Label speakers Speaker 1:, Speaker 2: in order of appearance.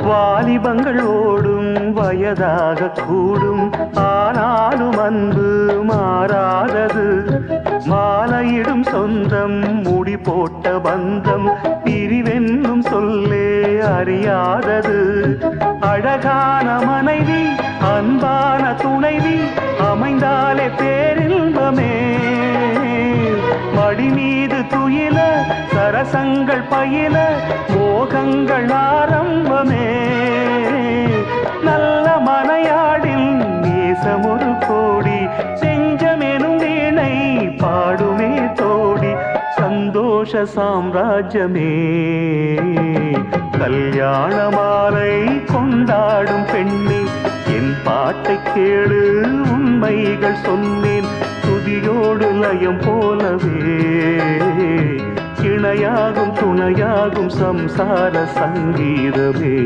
Speaker 1: வாலிபங்கள் ஓடும் வயதாக கூடும், ஆனாலும் அன்பு மாறாதது. மாலையிடும் சொந்தம், முடி போட்ட பந்தம், பிரிவென்னும் சொல்லே அறியாதது. அழகான மனைவி, அன்பான துணைவி அமைந்தாலே பேரின்பமே. மடி மீது துயில சரசங்கள் பயில மோகங்கள் ஆரம்பமே. நல்ல மனையாடில் நேசமொரு கோடி, செஞ்சமெனும் வீணை பாடுமே தோடி. சந்தோஷ சாம்ராஜ்யமே கல்யாண மாலை கொண்டாடும் பெண்ணே, என் பாட்டை கேளு உண்மைகள் சொன்னேன். துதியோடு லயம் போலவே இணையாகும் துணையாகும் சம்சார சங்கீதமே.